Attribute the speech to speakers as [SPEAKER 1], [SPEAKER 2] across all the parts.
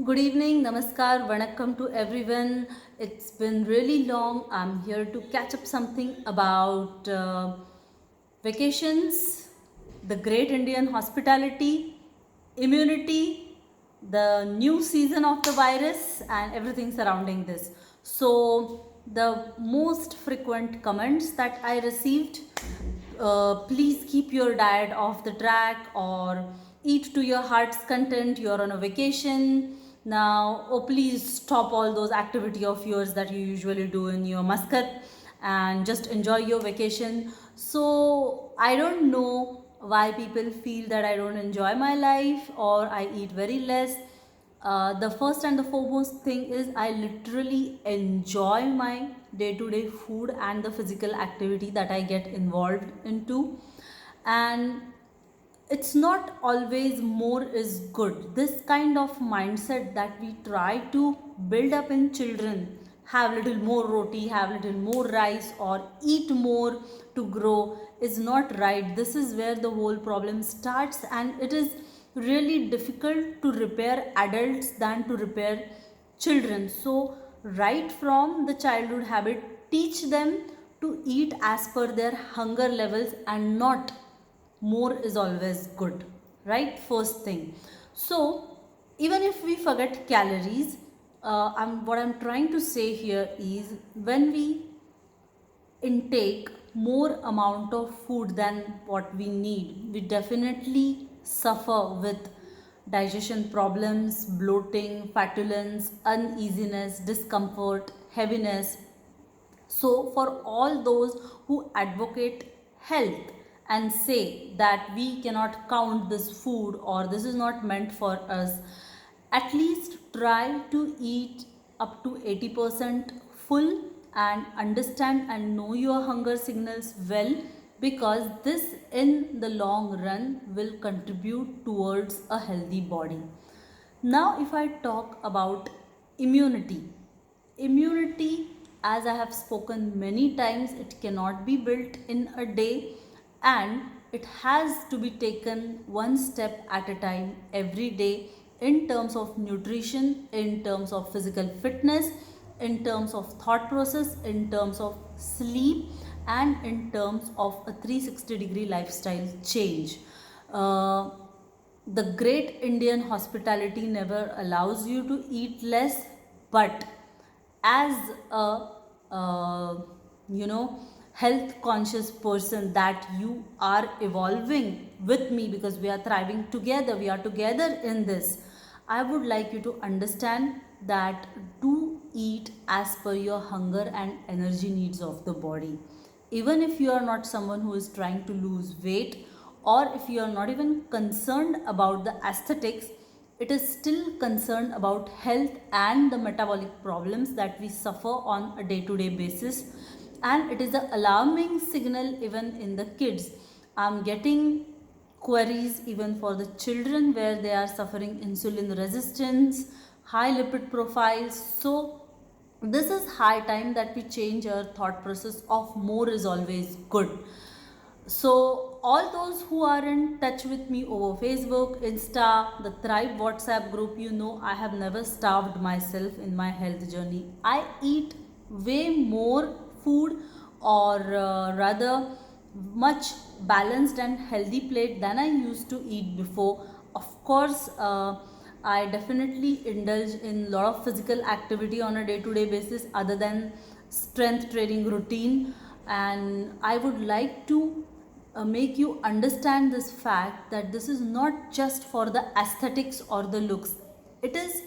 [SPEAKER 1] Good evening, namaskar, vanakkam to everyone. It's been really long. I'm here to catch up something about vacations, the great Indian hospitality, immunity, the new season of the virus, and everything surrounding this. So, the most frequent comments that I received, please keep your diet off the track or eat to your heart's content. You're on a vacation now. Oh, please stop all those activity of yours that you usually do in your Muscat and just enjoy your vacation. So I don't know why people feel that I don't enjoy my life or I eat very less. The first and the foremost thing is I literally enjoy my day-to-day food and the physical activity that I get involved into. And it's not always more is good. This kind of mindset that we try to build up in children, have little more roti, have little more rice, or eat more to grow, is not right. This is where the whole problem starts, and it is really difficult to repair adults than to repair children. So right from the childhood habit, teach them to eat as per their hunger levels and not more is always good, right? First thing. So even if we forget calories, what I'm trying to say here is when we intake more amount of food than what we need, we definitely suffer with digestion problems, bloating, flatulence, uneasiness, discomfort, heaviness. So, for all those who advocate health and say that we cannot count this food or this is not meant for us, at least try to eat up to 80% full and understand and know your hunger signals well, because this in the long run will contribute towards a healthy body. Now, if I talk about immunity, immunity, as I have spoken many times, it cannot be built in a day and it has to be taken one step at a time every day in terms of nutrition, in terms of physical fitness, in terms of thought process, in terms of sleep, and in terms of a 360-degree lifestyle change. Uh, the great Indian hospitality never allows you to eat less, but as a you know health conscious person that you are evolving with me, because we are thriving together, we are together in this. I would like you to understand that do eat as per your hunger and energy needs of the body. Even if you are not someone who is trying to lose weight, or if you are not even concerned about the aesthetics, it is still concerned about health and the metabolic problems that we suffer on a day-to-day basis. And it is an alarming signal even in the kids. I'm getting queries even for the children where they are suffering insulin resistance, high lipid profiles. So this is high time that we change our thought process of more is always good. So all those who are in touch with me over Facebook, Insta, the Thrive WhatsApp group, you know I have never starved myself in my health journey. I eat way more food, or rather much balanced and healthy plate than I used to eat before. Of course, I definitely indulge in a lot of physical activity on a day-to-day basis other than strength training routine, and I would like to make you understand this fact that this is not just for the aesthetics or the looks. It is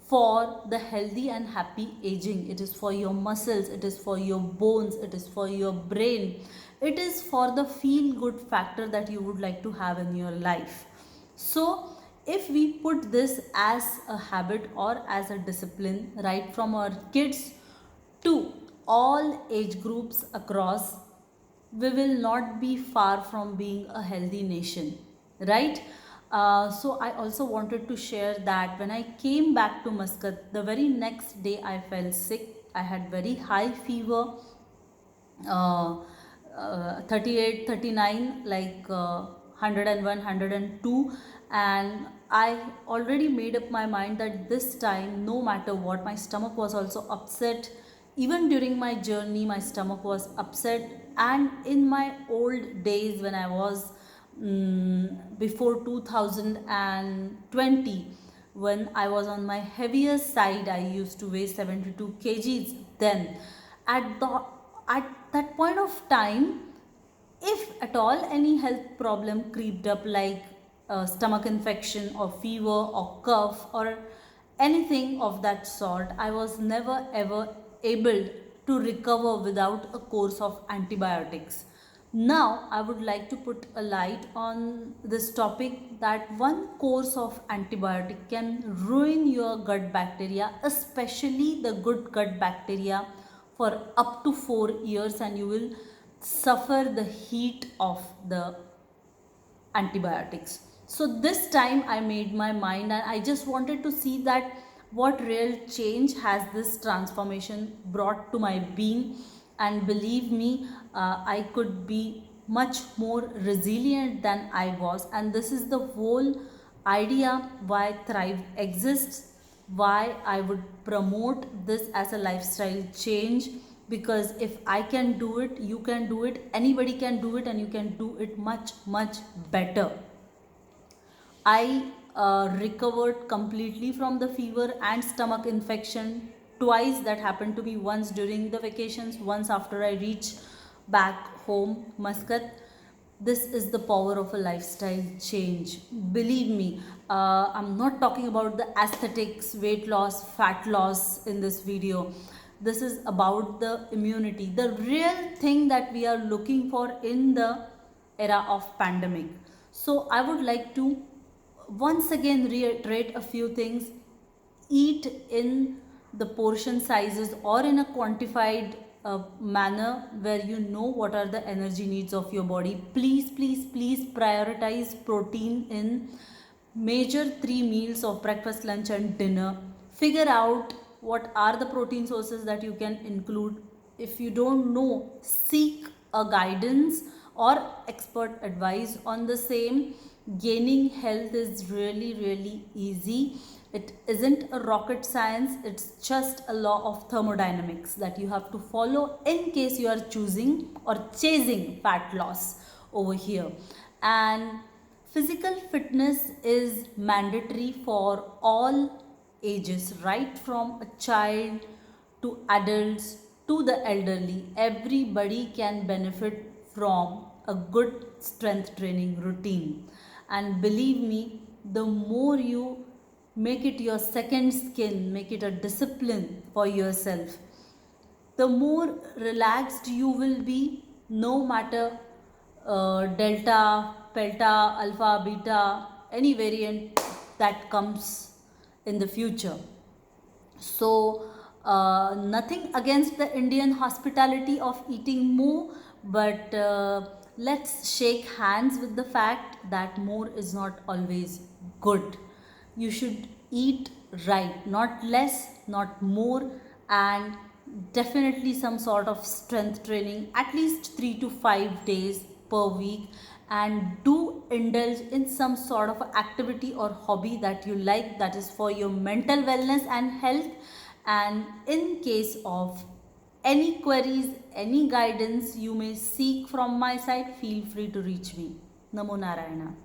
[SPEAKER 1] for the healthy and happy aging. It is for your muscles, it is for your bones, it is for your brain, it is for the feel good factor that you would like to have in your life. So if we put this as a habit or as a discipline right from our kids to all age groups across, we will not be far from being a healthy nation, right? So I also wanted to share that when I came back to Muscat, the very next day I fell sick. I had very high fever, 38, 39, like 101, 102, and I already made up my mind that this time, no matter what, my stomach was also upset. Even during my journey, my stomach was upset. And in my old days, when I was before 2020, when I was on my heaviest side, I used to weigh 72 kgs. Then, at the at that point of time, if at all any health problem creeped up, like stomach infection or fever or cough or anything of that sort, I was never ever able to recover without a course of antibiotics. Now I would like to put a light on this topic, that one course of antibiotic can ruin your gut bacteria, especially the good gut bacteria, for up to 4 years, and you will suffer the heat of the antibiotics. So this time I made my mind, and I just wanted to see that what real change has this transformation brought to my being. And believe me, I could be much more resilient than I was. And this is the whole idea why Thrive exists, why I would promote this as a lifestyle change. Because if I can do it, you can do it, anybody can do it, and you can do it much, much better. I recovered completely from the fever and stomach infection twice. That happened to me, once during the vacations, once after I reached back home, Muscat. This is the power of a lifestyle change. Believe me, I'm not talking about the aesthetics, weight loss, fat loss in this video. This is about the immunity, the real thing that we are looking for in the era of pandemic. So I would like to once again reiterate a few things. Eat in the portion sizes or in a quantified manner, where you know what are the energy needs of your body. Please, please, please prioritize protein in major 3 meals of breakfast, lunch and dinner. Figure out what are the protein sources that you can include. If you don't know, seek a guidance or expert advice on the same. Gaining health is really, really easy. It isn't a rocket science, it's just a law of thermodynamics that you have to follow in case you are choosing or chasing fat loss over here. And physical fitness is mandatory for all ages, right from a child to adults to the elderly. Everybody can benefit from a good strength training routine. And believe me, the more you make it your second skin, make it a discipline for yourself, the more relaxed you will be, no matter delta, pelta, alpha, beta, any variant that comes in the future. So, nothing against the Indian hospitality of eating more, but let's shake hands with the fact that more is not always good. You should eat right, not less, not more, and definitely some sort of strength training at least 3 to 5 days per week. And do indulge in some sort of activity or hobby that you like, that is for your mental wellness and health. And in case of any queries, any guidance you may seek from my side, feel free to reach me. Namo Narayana.